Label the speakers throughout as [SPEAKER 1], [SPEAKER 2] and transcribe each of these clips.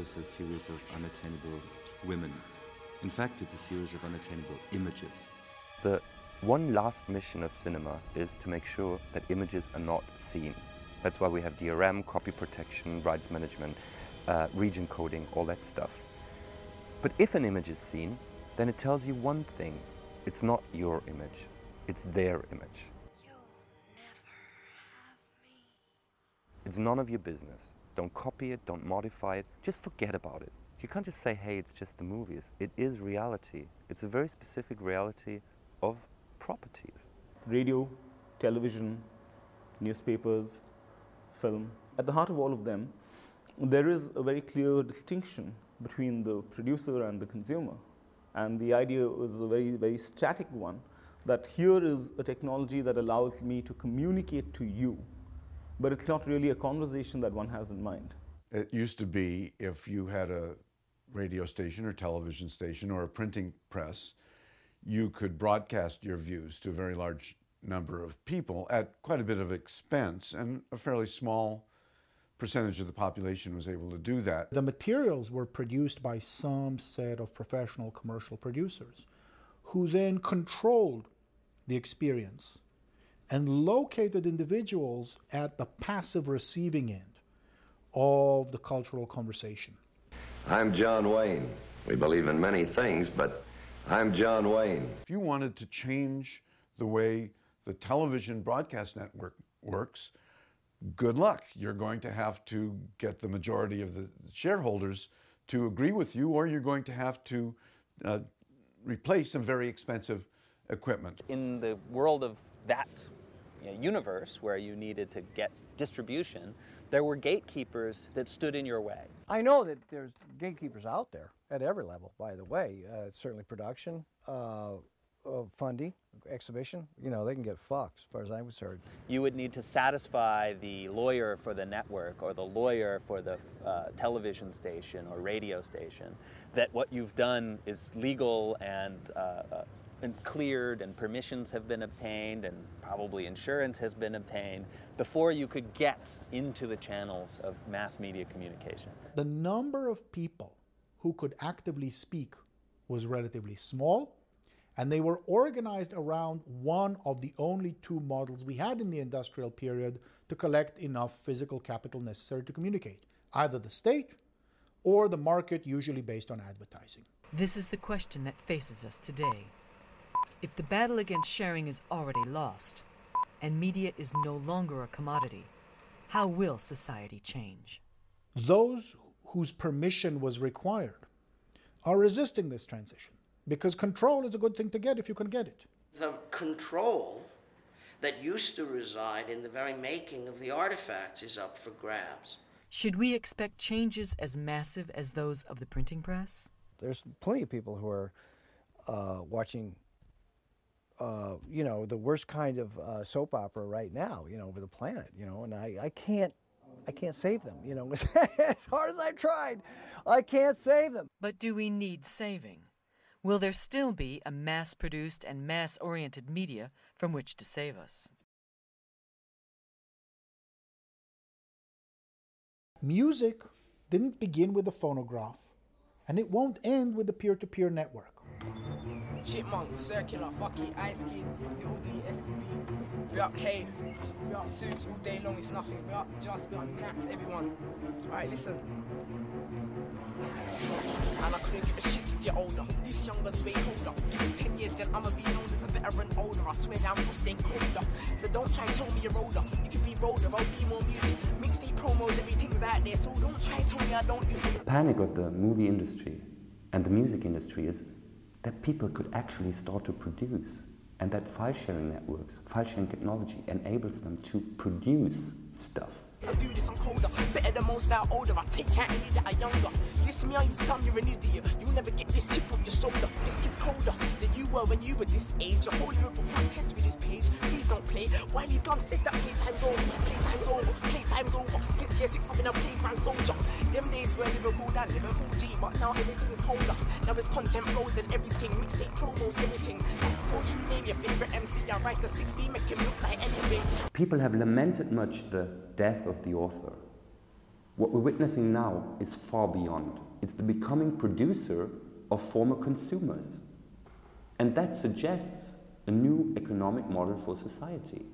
[SPEAKER 1] It's a series of unattainable women. In fact, it's a series of unattainable images.
[SPEAKER 2] The one last mission of cinema is to make sure that images are not seen. That's why we have DRM, copy protection, rights management, region coding, all that stuff. But if an image is seen, then it tells you one thing. It's not your image, it's their image.
[SPEAKER 3] You'll never have me.
[SPEAKER 2] It's none of your business. Don't copy it, don't modify it, just forget about it. You can't just say, hey, it's just the movies. It is reality. It's a very specific reality of properties.
[SPEAKER 4] Radio, television, newspapers, film. At the heart of all of them, there is a very clear distinction between the producer and the consumer. And the idea was a very, very static one, that here is a technology that allows me to communicate to you, but it's not really a conversation that one has in mind.
[SPEAKER 5] It used to be if you had a radio station or television station or a printing press, you could broadcast your views to a very large number of people at quite a bit of expense, and a fairly small percentage of the population was able to do that.
[SPEAKER 6] The materials were produced by some set of professional commercial producers who then controlled the experience and located individuals at the passive receiving end of the cultural conversation.
[SPEAKER 7] I'm John Wayne. We believe in many things, but I'm John Wayne.
[SPEAKER 5] If you wanted to change the way the television broadcast network works, good luck. You're going to have to get the majority of the shareholders to agree with you, or you're going to have to replace some very expensive equipment.
[SPEAKER 8] In the world of that universe where you needed to get distribution, there were gatekeepers that stood in your way.
[SPEAKER 9] I know that there's gatekeepers out there at every level, by the way. Certainly production, funding, exhibition, they can get fucked as far as I'm concerned.
[SPEAKER 8] You would need to satisfy the lawyer for the network or the lawyer for the television station or radio station that what you've done is legal and cleared, and permissions have been obtained, and probably insurance has been obtained before you could get into the channels of mass media communication.
[SPEAKER 6] The number of people who could actively speak was relatively small, and they were organized around one of the only two models we had in the industrial period to collect enough physical capital necessary to communicate, either the state or the market, usually based on advertising.
[SPEAKER 10] This is the question that faces us today. If the battle against sharing is already lost, and media is no longer a commodity, how will society change?
[SPEAKER 6] Those whose permission was required are resisting this transition, because control is a good thing to get if you can get it.
[SPEAKER 11] The control that used to reside in the very making of the artifacts is up for grabs.
[SPEAKER 10] Should we expect changes as massive as those of the printing press?
[SPEAKER 9] There's plenty of people who are watching the worst kind of soap opera right now, over the planet, and I can't save them, as hard as I've tried, I can't save them.
[SPEAKER 10] But do we need saving? Will there still be a mass-produced and mass-oriented media from which to save us?
[SPEAKER 6] Music didn't begin with the phonograph, and it won't end with the peer-to-peer network.
[SPEAKER 12] Chipmunk, Circular, Fucky, Ice Kid, Little D, SQB. We up K, we up Suits all day long, it's nothing. We up Just, we up Nats, everyone. Alright, listen. And I couldn't give a shit if you're older. This younger's way older. Give me 10 years, then I'ma be known as a veteran older. I swear down, you'll stay colder. So don't try and tell me you're older. You can be older, I'll be more music. Mixtape promos, everything's out there. So don't try and tell me I don't do this.
[SPEAKER 2] The panic of the movie industry and the music industry is that people could actually start to produce, and that file-sharing networks, file-sharing technology enables them to produce stuff.
[SPEAKER 12] I do this, I'm colder, better than most that are older. I take out any that are younger. This me, are you dumb, you're an idiot. You'll never get this chip off your shoulder. This kid's colder than you were when you were this age. A whole Europe will test with this page. Please don't play. Wiley Dunn said that playtime's over. Playtime's over. Playtime's over. Since year 6 I've been a playground soldier. Them days were Liverpool and Liverpool G, but now everything is colder. Now it's content flows and everything. Mixtape promos, everything. Won't you name your favorite MC? I write the 60, make him look like anything.
[SPEAKER 2] People have lamented much the death of the author. What we're witnessing now is far beyond. It's the becoming producer of former consumers. And that suggests a new economic model for society.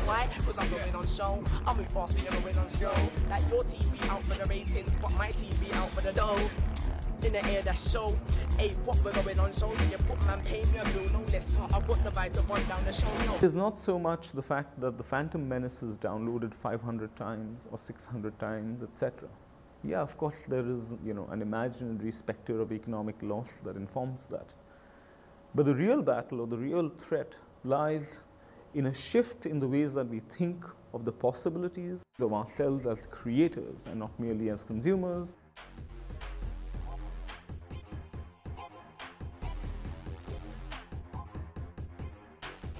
[SPEAKER 12] Why? Because I'm going on show. I'm with fast, we're going on show. Like your TV out for the ratings, but my TV out for the dough. In the air, that show. Hey, what we're going on show? So you put man, pay me a bill, no less. I've got the right to run down the show. No.
[SPEAKER 4] It's not so much the fact that the Phantom Menace is downloaded 500 times or 600 times, etc. Yeah, of course, there is, an imaginary specter of economic loss that informs that. But the real battle or the real threat lies in a shift in the ways that we think of the possibilities of ourselves as creators and not merely as consumers.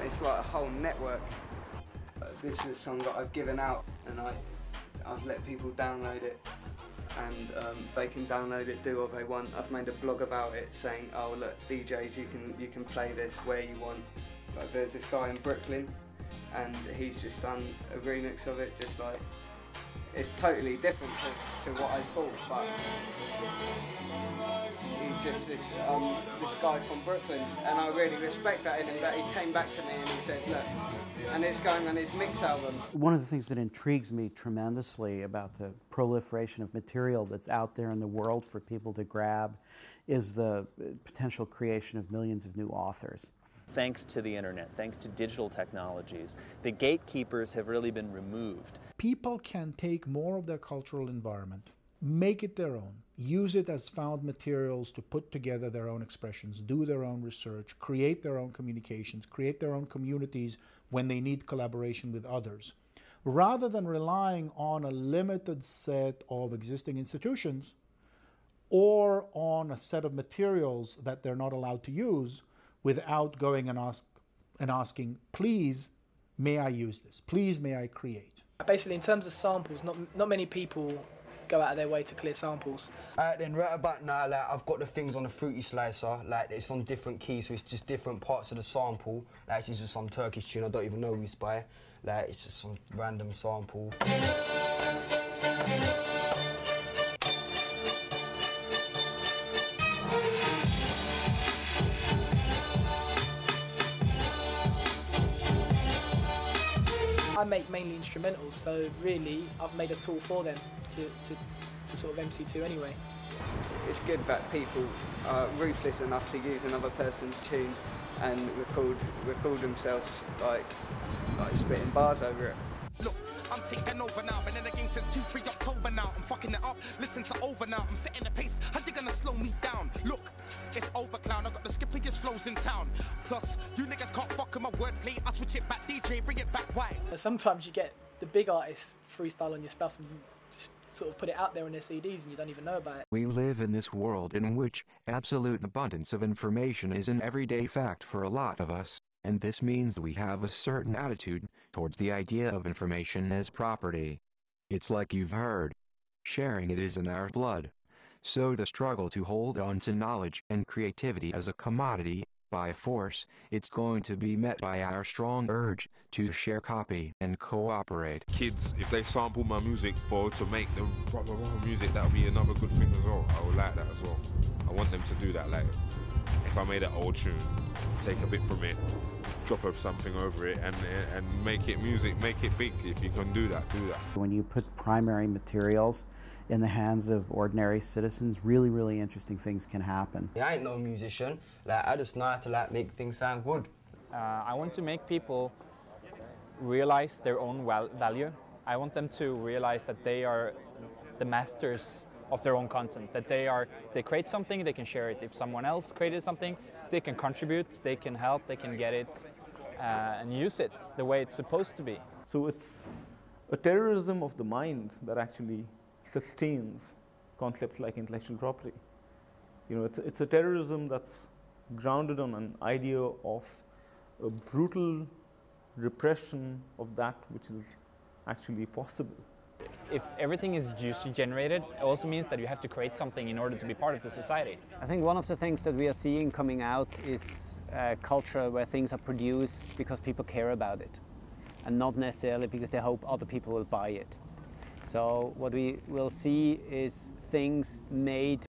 [SPEAKER 13] It's like a whole network. This is a song that I've given out, and I've let people download it, and they can download it, do what they want. I've made a blog about it saying, oh look, DJs, you can play this where you want. Like, there's this guy in Brooklyn, and he's just done a remix of it, just like, it's totally different to what I thought, but he's just this guy from Brooklyn, and I really respect that in him, that he came back to me and he said, look, and it's going on his mix album.
[SPEAKER 14] One of the things that intrigues me tremendously about the proliferation of material that's out there in the world for people to grab is the potential creation of millions of new authors.
[SPEAKER 8] Thanks to the internet, thanks to digital technologies, the gatekeepers have really been removed.
[SPEAKER 6] People can take more of their cultural environment, make it their own, use it as found materials to put together their own expressions, do their own research, create their own communications, create their own communities when they need collaboration with others. Rather than relying on a limited set of existing institutions or on a set of materials that they're not allowed to use, without going and asking, please, may I use this? Please, may I create?
[SPEAKER 15] Basically, in terms of samples, not many people go out of their way to clear samples.
[SPEAKER 16] Then right about now, like, I've got the things on the fruity slicer, like it's on different keys, so it's just different parts of the sample. Like, it's just some Turkish tune I don't even know who's by. Like, it's just some random sample.
[SPEAKER 15] I make mainly instrumentals, so really I've made a tool for them to sort of MC to anyway.
[SPEAKER 13] It's good that people are ruthless enough to use another person's tune and record themselves like spitting bars over it.
[SPEAKER 12] Look, I'm taking over now, been in the game since 2-3 October now. I'm fucking it up, listen to over now. I'm setting the pace, how you gonna slow me down? Look, it's over, clown, I got the skippiest flows in town. Plus, you niggas can't fuck with my wordplay. I switch it back, DJ, bring it back, why?
[SPEAKER 15] Sometimes you get the big artists freestyle on your stuff and you just sort of put it out there on their CDs and you don't even know about it.
[SPEAKER 17] We live in this world in which absolute abundance of information is an everyday fact for a lot of us. And this means that we have a certain attitude towards the idea of information as property. It's like you've heard. Sharing it is in our blood. So the struggle to hold on to knowledge and creativity as a commodity, by force, it's going to be met by our strong urge to share, copy, and cooperate.
[SPEAKER 18] Kids, if they sample my music to make the proper music, that would be another good thing as well. I would like that as well. I want them to do that. Like, if I made an old tune, take a bit from it, drop something over it, and make it music, make it big. If you can do that, do that.
[SPEAKER 14] When you put primary materials in the hands of ordinary citizens, really, really interesting things can happen.
[SPEAKER 16] I ain't no musician. Like, I just know how to make things sound good.
[SPEAKER 19] I want to make people realize their own value. I want them to realize that they are the masters of their own content, that they create something, they can share it. If someone else created something, they can contribute, they can help, they can get it and use it the way it's supposed to be.
[SPEAKER 4] So it's a terrorism of the mind that actually sustains concepts like intellectual property. It's a terrorism that's grounded on an idea of a brutal repression of that which is actually possible.
[SPEAKER 19] If everything is user-generated, it also means that you have to create something in order to be part of the society.
[SPEAKER 20] I think one of the things that we are seeing coming out is a culture where things are produced because people care about it, and not necessarily because they hope other people will buy it. So what we will see is things made